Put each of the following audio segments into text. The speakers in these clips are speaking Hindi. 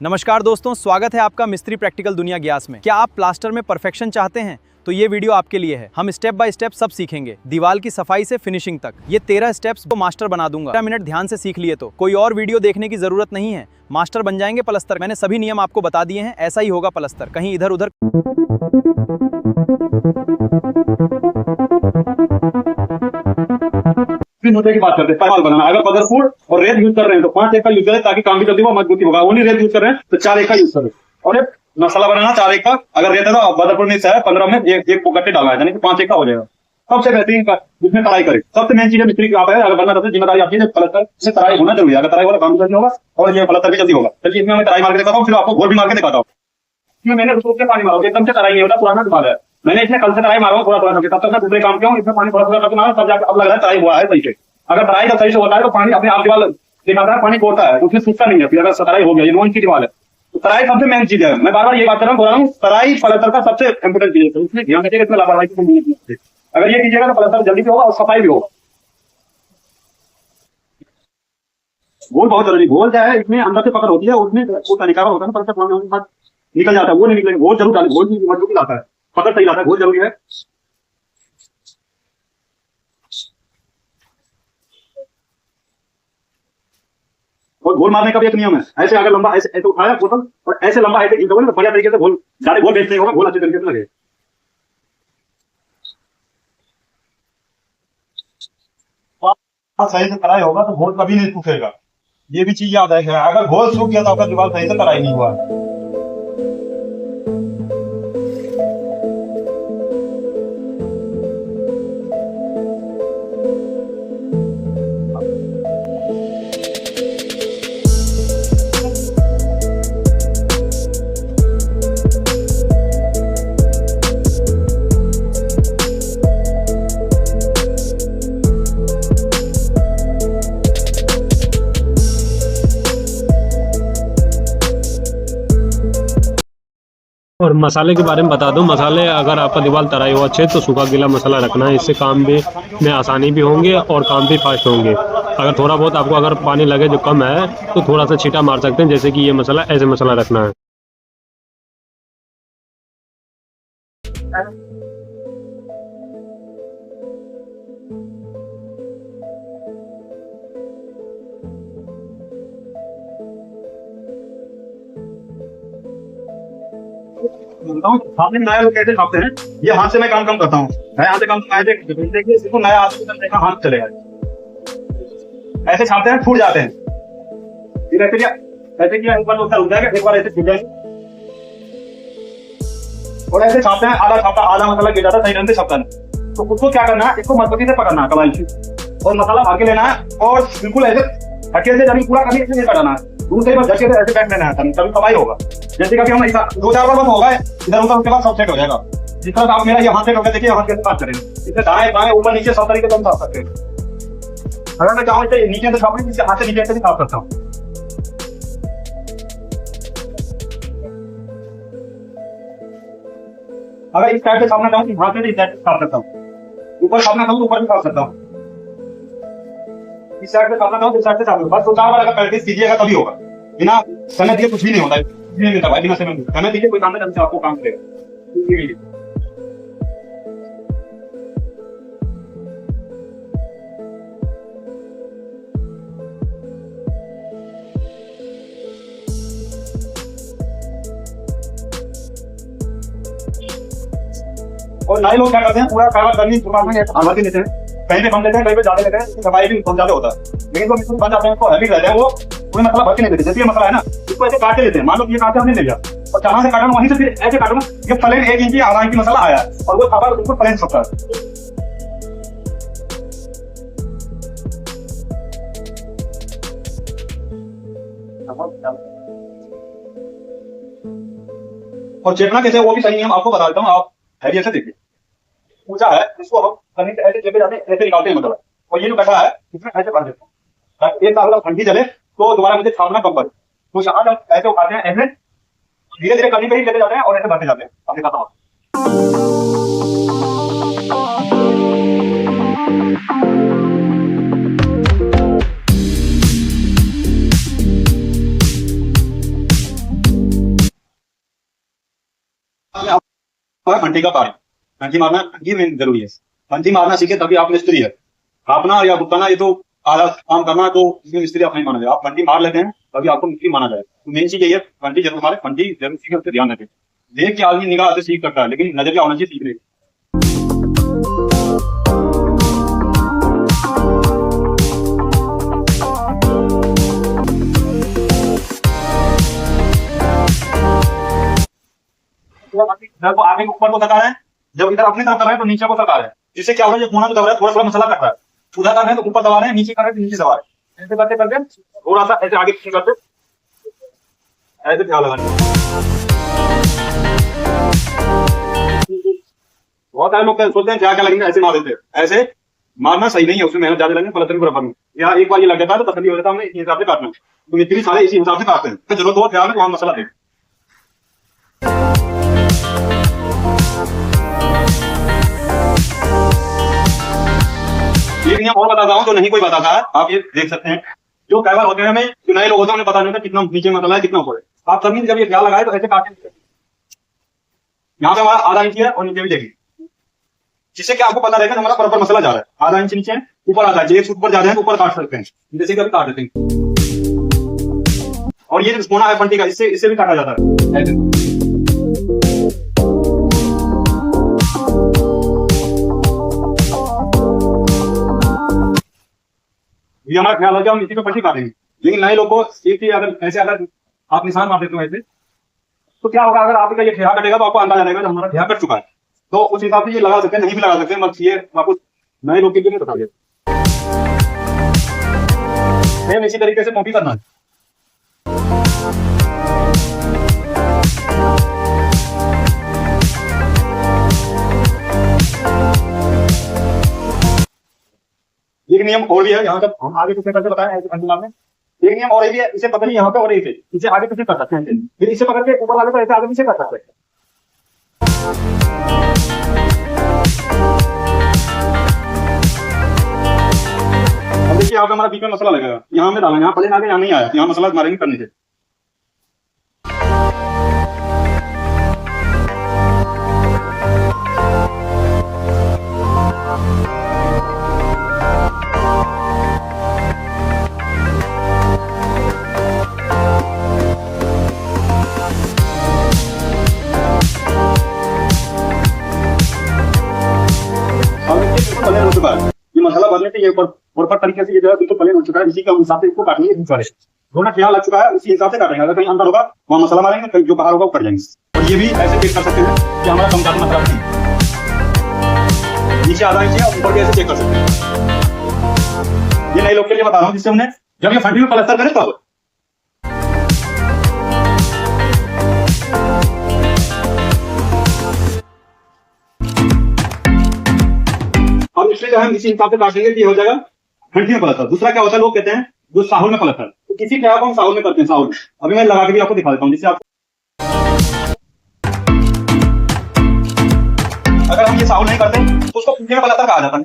नमस्कार दोस्तों, स्वागत है आपका मिस्त्री प्रैक्टिकल दुनिया ग्यास में। क्या आप प्लास्टर में परफेक्शन चाहते हैं? तो ये वीडियो आपके लिए है। हम स्टेप बाय स्टेप सब सीखेंगे, दीवार की सफाई से फिनिशिंग तक। ये 13 स्टेप्स को मास्टर बना दूंगा। 15 मिनट ध्यान से सीख लिए तो कोई और वीडियो देखने की जरूरत नहीं है, मास्टर बन जाएंगे पलस्तर। मैंने सभी नियम आपको बता दिए हैं, ऐसा ही होगा पलस्तर, कहीं इधर उधर। की बात करते हैं, पैमाल बनाना। अगर बदरपुर और रेत यूज कर रहे हैं तो 5 एक का यूज करें ताकि काम भी जल्दी हो, मजबूती होगा। ओनली रेत यूज कर रहे हैं तो 4 एक का यूज करें। और एक मसाला बनाना 4 एक का, अगर रेत है तो बदरपुर में 15 में एक गट्टे डालना है, यानी कि 5 एक का हो जाएगा। सबसे बेहतरीन जिसमें तराई करे। सबसे मेन चीज है मिस्त्री की आप है, अगर बनना चाहते हैं जिम्मेदारी आपकी है, पलस्तर से तराई होना जरूरी है। अगर तराई वाला काम जल्दी होगा और ये पलस्तर भी जल्दी होगा। चलिए इसमें मैं तराई मार के दिखाता हूँ, फिर आपको घोल भी मार के दिखाता हूँ। इसमें मैंने रुक के पानी मारा, एकदम से तराई नहीं होता, पुराना दिमाग है। मैंने इसमें कल से तराई मारा थोड़ा थोड़ा, तब तक मैं दूसरे काम किया हूँ। इसमें पानी थोड़ा थोड़ा करके मारा, तब जाकर अब लग रहा है तराई हुआ है सही से। अगर तराई का सही से होता है तो पानी अपने आप दीवार दिखाता है, पानी कोरता है, उसमें सूखता नहीं है। फिर अगर तराई हो गया, ये नॉन की दीवार है तो तराई सबसे मेन चीज है। मैं बार बार ये बात कर रहा हूँ, तराई पलस्तर का सबसे इंपोर्टेंट चीज है। इसमें ध्यान रखिएगा, इसमें लापरवाही की नहीं है। अगर ये कीजिएगा तो पलस्तर जल्दी भी होगा और सफाई भी होगा। घोल बहुत जरूरी। घोल क्या है, इसमें अंदर से पकड़ होती है, उसमें वो निकाल होता है, पलस्तर होने के बाद निकल जाता है, वो नहीं निकलेगा। घोल जरूर डाले, घोल की मजबूती लाता है, पकड़ सही लाता है, घोल जरूरी है। और घोल मारने का भी एक नियम है। ऐसे अगर लंबा ऐसे उठाया बोतल और ऐसे लंबा ऐसे खींचोगे तो बढ़िया तरीके से घोल ज्यादा घोल बेच नहीं होगा, घोल अच्छे तरीके से लगे। सही से तराई होगा तो घोल कभी नहीं सूखेगा। ये भी चीज याद रखेगा। अगर घोल सूख गया तो आपका दीवार सही से तराई नहीं हुआ। और मसाले के बारे में बता दूं, मसाले अगर आपका दीवार तराई हुआ अच्छे तो सूखा गीला मसाला रखना है। इससे काम में आसानी भी होंगे और काम भी फास्ट होंगे। अगर थोड़ा बहुत आपको अगर पानी लगे जो कम है तो थोड़ा सा छींटा मार सकते हैं, जैसे कि ये मसाला, ऐसे मसाला रखना है। सामने नया लोग कैसे छापते हैं, ये हाथ से मैं काम कम करता हूँ। मैं हाथ से काम देखिए, इसको नया हाथ चलेगा। ऐसे छापते हैं, छूट जाते हैं। फिर ऐसे किया एक बार तो रुक जाएगा, एक बार ऐसे छूट जाएगा। और ऐसे छापते हैं, आधा मसाला गिर जाता है, सही ढंग से छपता नहीं। तो उसको क्या करना है, इसको मजबूती से पकड़ना है कलाई से और मसाला भाग के लेना है और बिल्कुल ऐसे हटके से जमीन पूरा कभी नहीं कटाना है। दूसरे बार झटके से ऐसे बैठ लेना है, तभी कमाई होगा। जैसे कि हम 2-4 बार बस होगा इधर उधर, उसके बाद सब सेट हो जाएगा। जिस तरह आप मेरा ये हाथ सेट हो गया, देखिए हाथ कैसे बात करें, इससे दाएं बाएं ऊपर नीचे सब तरीके से हम साफ सकते हैं। अगर मैं चाहूँ इसे नीचे से छापने, नीचे हाथ से नीचे से भी साफ सकता हूँ। अगर इस टाइप से छापना चाहूँ तो हाथ से इस टाइप से साफ सकता हूँ। ऊपर छापना चाहूँ तो ऊपर भी साफ सकता हूँ। इस साइड से छापना चाहूँ तो इस साइड से छाप। बस 2-4 बार अगर प्रैक्टिस कीजिएगा तभी होगा। बिना समय दिए कुछ भी नहीं होता है, नहीं मिलता भाई। बिना समय दीजिए कोई काम नहीं, आपको काम करेगा। और नए लोग क्या करते हैं, पूरा कागज गर्मी आवाज लेते हैं, कहीं पे कम लेते हैं, कहीं पे ज्यादा लेते हैं, सफाई भी बहुत ज्यादा होता है। लेकिन जो मिस्त्री बन जाते हैं, हैवी रहते हैं, वो पूरे मसाला भर के नहीं देते। जैसे ये मसाला है ना, इसको ऐसे काट के लेते हैं। मान लो ये काटे हमने ले लिया और जहां से काटा वहीं से फिर ऐसे काटूंगा, ये प्लेन 1 इंच आधा इंच मसाला आया और वो छापा बिल्कुल प्लेन छपता है। और चेपना कैसे, वो भी सही नियम आपको बता देता हूँ। आप हैवी ऐसे देखिए, ऊंचा है, इसको हम कहीं ऐसे चेपे जाते हैं, ऐसे निकालते हैं मतलब। और ये जो बैठा है इसमें ऐसे भर देते हैं ताकि एक साल ठंडी चले तो दोबारा मुझे छापना कम पड़े। तो यहाँ जब ऐसे उठाते हैं, ऐसे धीरे धीरे कहीं पे ही लेते जाते हैं और ऐसे भरते जाते हैं। अब दिखाता हूँ। और फंटी का पानी, फंटी मारना ये मेन जरूरी है। फंटी मारना सीखे तभी आप मिस्त्री है। कापना या बुताना ये तो आधा काम करना, तो इसमें मिस्त्री आप नहीं माना जाए। आप फंटी मार लेते हैं तभी आपको मिस्त्री माना जाए। तो मेन चीज यही है, फंटी जरूर मारे, फंटी जरूर सीखे, उस पर ध्यान रखें। देख के आदमी निगाह से सीख करता है, लेकिन नजरिया होना चाहिए सीखने। इधर को आगे ऊपर को सरका है, जब इधर अपनी तरफ कर रहे हैं तो नीचे को सरका है। जिससे क्या हो रहा है, ये कोना जो दबा रहा है थोड़ा थोड़ा मसला कर रहा है। उधर कर रहे हैं तो ऊपर दबा रहे हैं, नीचे कर रहे हैं तो नीचे दबा रहे हैं। ऐसे करते करते थोड़ा सा ऐसे आगे पीछे करते, ऐसे ध्यान लगाना। बहुत सारे लोग सोचते हैं क्या क्या लगेंगे, ऐसे मार देते हैं। ऐसे मारना सही नहीं है, उसमें मेहनत ज्यादा लगेगी, पलटन बराबर में। या एक बार ये लग जाता है तो तसल्ली हो जाता है, हमने इसी हिसाब से काटना है। तो मिस्त्री सारे इसी हिसाब से काटते हैं। तो जरूरत हो ध्यान में वहां मसला देख। एक नियम और बताता हूँ जो नहीं कोई बताता है, आप ये देख सकते हैं। जो ड्राइवर होते हैं, हमें जो नए लोग होते हैं उन्हें पता नहीं होता कितना नीचे मसला है कितना ऊपर है। आप कभी जब ये ख्याल लगाए तो ऐसे काटे, यहाँ पे हमारा आधा इंच है और नीचे भी देखिए, जिससे कि आपको पता रहेगा हमारा प्रॉपर मसला जा रहा है। आधा इंच नीचे है, ऊपर आता है, एक फुट ऊपर जा रहे हैं तो ऊपर काट सकते हैं, जैसे कभी काट देते हैं। और ये जो कोना है फंटी का, इससे भी काटा जाता है ऐसे। ये हमारा ख्याल है कि हम इसी पे पट्टी काटेंगे। लेकिन नए लोग को एक चीज, अगर आप निशान मार देते हो ऐसे, तो क्या होगा, अगर आपका ये ठेहा कटेगा तो आपको अंदाजा रहेगा कि हमारा ठेहा कट चुका है। तो उस हिसाब से ये लगा सकते हैं, नहीं भी लगा सकते हैं, बस ये आपको नए लोग के लिए बता दिया। सेम इसी तरीके से कॉपी करना है। एक नियम और भी है, यहाँ तक हम आगे पीछे करके बताएं ऐसे फंटी मारने। एक नियम और भी है, इसे पकड़िए यहाँ पे और इसे आगे पीछे कर सकते हैं, फिर इसे पकड़ के ऊपर वाले को ऐसे आगे पीछे कर सकते हैं। अब देखिए यहाँ पे हमारा बीच में मसला लगेगा, यहाँ में डाला, यहाँ प्लेन आगे यहाँ नहीं आया, यहाँ मसला मारेंगे करने से। प्लेन हो चुका है, ये मसाला भरने से ये ऊपर तरीके से ये जो है बिल्कुल प्लेन हो चुका है। इसी के हिसाब से इसको काटेंगे, दोनों ख्याल लग चुका है, उसी हिसाब से काटेंगे। अगर कहीं अंदर होगा वहाँ मसाला मारेंगे, कहीं जो बाहर होगा वो कर जाएंगे। और ये भी ऐसे चेक कर सकते हैं कि हमारा कम ज्यादा मसला नहीं, नीचे आधा इंच है और ऊपर भी ऐसे चेक कर सकते हैं। ये नए लोग के लिए बता रहा हूँ, जिससे उन्हें जब ये फंटी में प्लास्टर करें तब। अब इसलिए जो हम इसी हिसाब से काटेंगे कि हो जाएगा फंटी में प्लास्टर। दूसरा क्या होता है, लोग कहते हैं जो साहुल में प्लास्टर, तो किसी क्या को हम साहुल में करते हैं। साहुल अभी मैं लगा के भी आपको दिखा देता हूँ, जिससे आप अगर हम ये साहुल नहीं करते तो उसको फंटी में प्लास्टर कहा जाता है।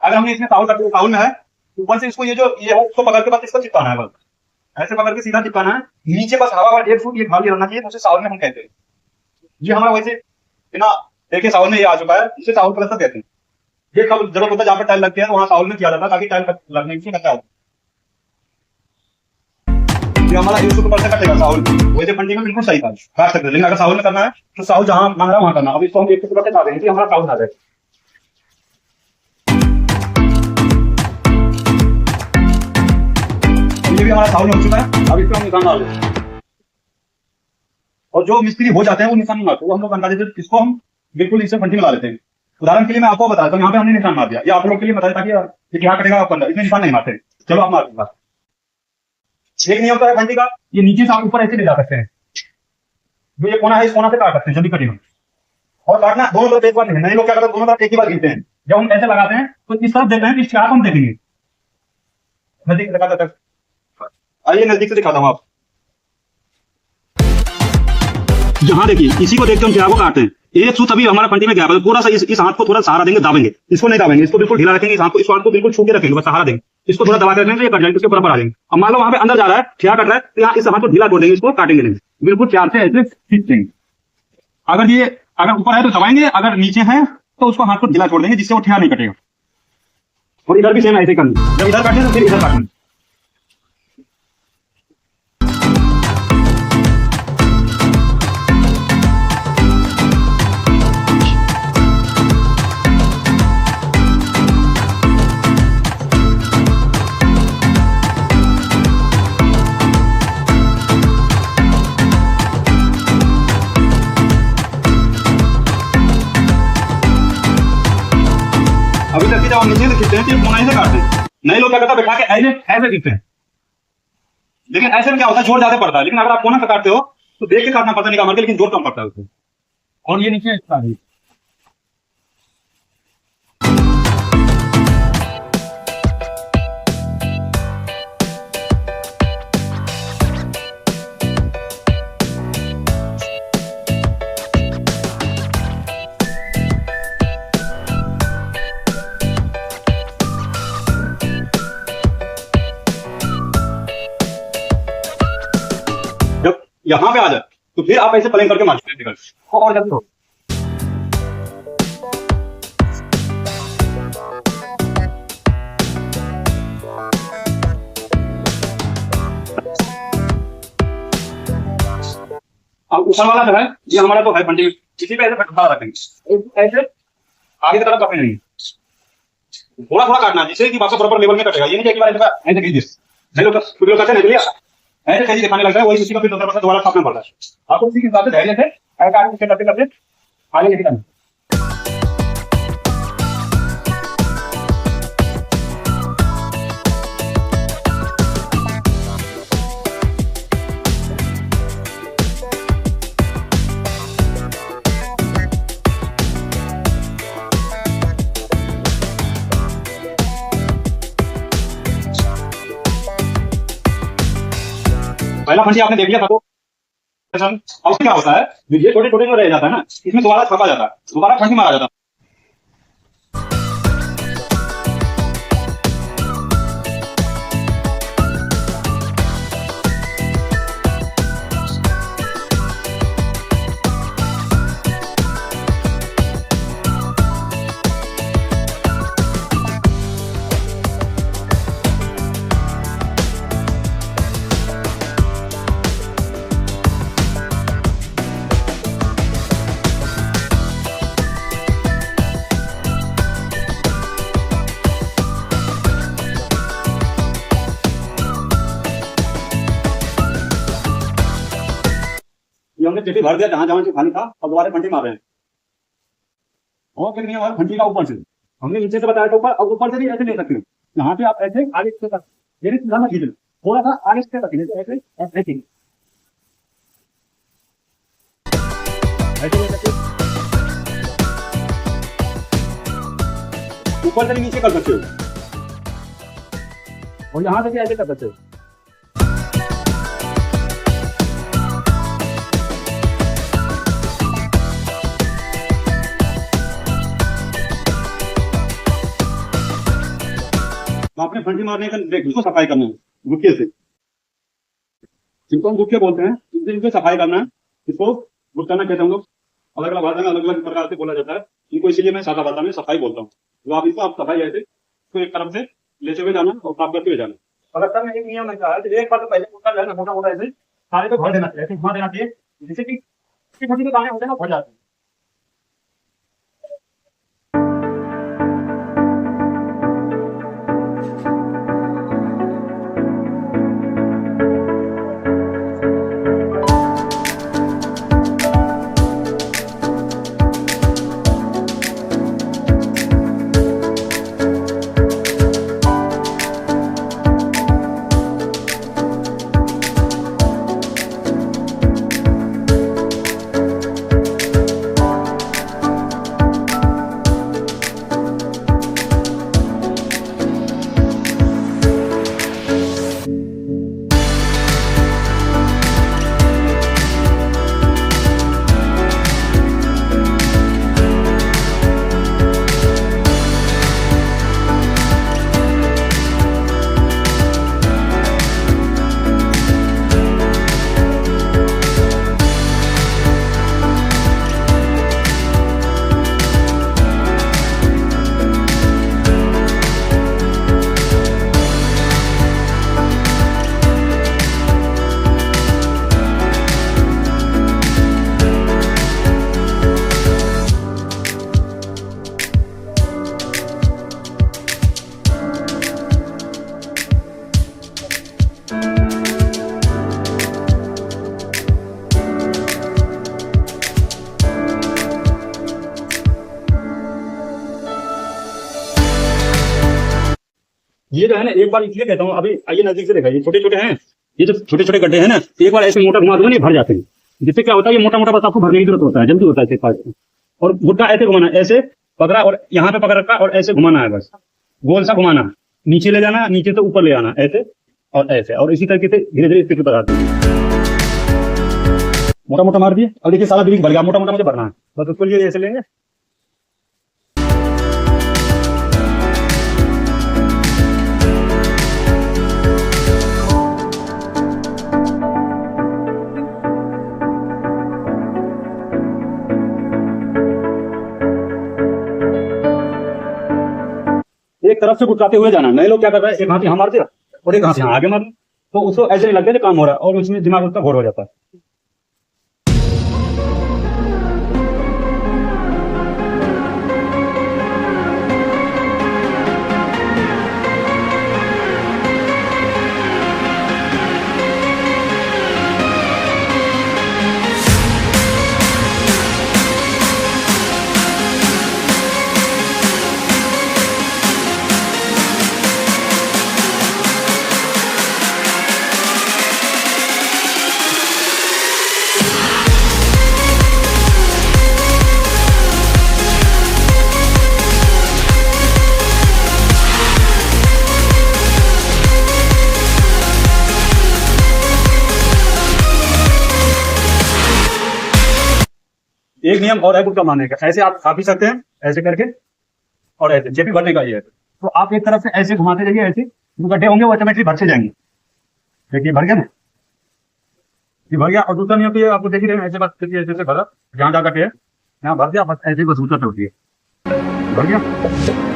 अगर हमने इसमें साहुल करते, साहुल में है, ऊपर से इसको ये है उसको पकड़ के बस इसको चिपकाना है, बस ऐसे पकड़ के सीधा चिपकाना है। नीचे बस हवा वाला 1 फुट ये खाली रहना चाहिए, तो उसे साहुल में हम कहते हैं। ये हमारा वैसे बिना देखे साहुल में ये आ चुका है, इसे साहुल प्लास्टर कहते हैं। ये कब जरूरत होता है जहाँ पर टाइल लगती है वहाँ साहुल में किया जाता है, ताकि टाइल लगने की खतरा हो। ये हमारा 100% कटेगा साहुल, वैसे फंटी में बिल्कुल सही था, काट सकते हैं। लेकिन अगर साहुल में करना है तो साहुल जहाँ मांग रहा है वहाँ करना। अब इसको हम 100% डाल देंगे कि हमारा साहुल आ जाए। ये भी हमारा साहुल हो चुका है, अब इसको हम निशान डाल देंगे। और जो मिस्त्री हो जाते हैं वो निशान नहीं मारते, वो हम लोग अंदाजे से इसको हम बिल्कुल इसे फंटी में ला लेते हैं। उदाहरण के लिए मैं आपको बताता हूँ, यहाँ पे हमने निशान मार दिया, ये आप लोग के लिए बताया ताकि ये क्या कटेगा आपको अंदर, इसमें निशान नहीं मारते। चलो आप मार दूंगा। एक नियम तो है फंटी का, ये नीचे से आप ऊपर ऐसे ले जा सकते हैं, जो ये कोना है इस कोना से काट सकते हैं जल्दी कटेगा। और काटना दोनों तरफ एक बार नहीं, नए लोग क्या करते हैं दोनों तरफ एक ही बार गिनते हैं। जब हम ऐसे लगाते हैं तो इस तरफ देख रहे हैं, इस चार हम देखेंगे। नजदीक से दिखाता तक, आइए नजदीक से दिखाता हूँ आप। यहाँ देखिए, इसी को देखते हम क्या को काटते हैं। एक सूत अभी हमारा फंटी में गया, थोड़ा सा इस हाथ को थोड़ा सहारा देंगे, दाबेंगे, इसको नहीं दाबेंगे, इसको बिल्कुल ढीला रखेंगे, इस हाथ को बिल्कुल छू के रखेंगे, बस सहारा देंगे, इसको थोड़ा दबा के रखेंगे, ये कट जाएंगे, इसके बराबर आ जाएंगे। अब मान लो वहां पे अंदर जा रहा है, ठिया कट रहा है, तो यहाँ इस हाथ को ढीला कर देंगे, इसको काटेंगे नहीं, बिल्कुल प्यार से ऐसे खींच देंगे। अगर ये अगर ऊपर है तो दबाएंगे, अगर नीचे है तो उसको हाथ को ढीला छोड़ देंगे जिससे वो ठिया नहीं कटेगा। और इधर भी सेम ऐसे करना, जब इधर काटे तो फिर इधर काटना। अभी तक जब हम नीचे से खींचते हैं तो कोना से काटते हैं। नए लोग क्या करते हैं, बैठा के ऐसे ऐसे खींचते हैं, लेकिन ऐसे में क्या होता है, जोर ज्यादा पड़ता है। लेकिन अगर आप कोना से काटते हो तो देख के काटना पड़ता नहीं कमर के, लेकिन जोर कम पड़ता है उसमें। और ये नीचे इसका है। जब यहाँ पे आ जाए तो फिर आप ऐसे पलंग करके मारते और जल्दी हो। अब ऊपर वाला जो है ये हमारा तो है फंडी, इसी पे ऐसे फटा रखेंगे, ऐसे आगे की तरफ काटना नहीं, थोड़ा थोड़ा काटना जिससे कि आपका प्रॉपर लेवल में कटेगा। ये नहीं कि एक बार ऐसे खींच दिस लोग वीडियो करते नहीं लिया ऐसे कैसे दिखाने लगता है, वही उसी का फिर दोबारा काटना पड़ता है। आपको उसी के हिसाब से धैर्य से ऐसे काटने करते करते आगे लेके जाना। पहला फंडी आपने देख लिया था तो अब क्या होता है, ये छोटे छोटे जो रह जाता है ना, इसमें दोबारा छापा जाता है, दोबारा फंडी मारा जाता है। ये हमने चिट्ठी भर दिया जहां जहां से खाली था, अब दोबारा फंडी मार रहे हैं। और फिर हमारा फंडी का ऊपर से हमने नीचे से बताया था ऊपर, अब ऊपर से भी ऐसे ले सकते हैं। यहाँ पे आप ऐसे आगे से तक मेरे सीधा मत खींचना, थोड़ा सा आगे से तक खींचना, ऐसे ऐसे ऐसे ले सकते, ऊपर से भी नीचे कर सकते हो, और यहाँ से भी ऐसे कर सकते हो। आपने फंडी मारने का इसको सफाई करना है गुटके से, जिनको हम गुटके बोलते हैं, इनको सफाई करना है। इसको गुटकाना कहते हैं हम लोग, अलग अलग भाषा में अलग अलग प्रकार से बोला जाता है इनको, इसीलिए मैं सादा भाषा में सफाई बोलता हूँ। तो आप इसको आप सफाई ऐसे तो एक तरफ से लेते हुए जाना और साफ करते हुए जाना। अगर सर में एक नियम लगता है तो एक बार तो पहले गुटका जो है ना मोटा मोटा ऐसे सारे को भर देना चाहिए, ऐसे घुमा देना चाहिए जिससे कि छोटे दाने होते हैं ना भर जाते हैं। ये जो है ना, एक बार इसलिए कहता हूँ, अभी आइए नजदीक से देखा, ये छोटे छोटे हैं, ये जो छोटे छोटे गड्ढे हैं ना, एक बार ऐसे मोटा घुमा दूंगा, ये भर जाते हैं। जिससे क्या होता है, ये मोटा मोटा बस आपको भरने की जरूरत होता है, जल्दी होता है इसे पास। और गुड्डा ऐसे घुमाना, ऐसे पकड़ा और यहाँ पे पकड़ रखा और ऐसे घुमाना है, बस गोल सा घुमाना, नीचे ले जाना, नीचे से ऊपर ले आना, ऐसे और ऐसे, और इसी तरीके से धीरे धीरे स्पीड बढ़ा दें। मोटा मोटा मार दिए, और देखिए सारा ब्रिज भर गया, मोटा मोटा मुझे भरना है, बस उसको लिए ऐसे लेंगे। एक तरफ से गुटकाते हुए जाना, नए लोग क्या कर रहे हैं, एक हाथ यहाँ मार दिया और एक हाथ यहाँ आगे मार दिया, तो उसको ऐसे नहीं लगता काम हो रहा है, और उसमें दिमाग उसका घोर हो जाता है। एक नियम और है गुटका मारने का, ऐसे आप खा भी सकते हैं, ऐसे करके, और ऐसे जेबी भरने का ये है। तो आप एक तरफ से ऐसे घुमाते जाइए, ऐसे जो गड्ढे होंगे वो ऑटोमेटिकली भरते जाएंगे। देखिए भर गया ना, ये भर गया। और दूसरा नियम ये आपको देख ही रहे हैं, ऐसे बस ऐसे ऐसे भरा, जहाँ जहाँ गड्ढे है यहाँ भर दिया, बस ऐसे बस ऊंचा होती है, भर गया।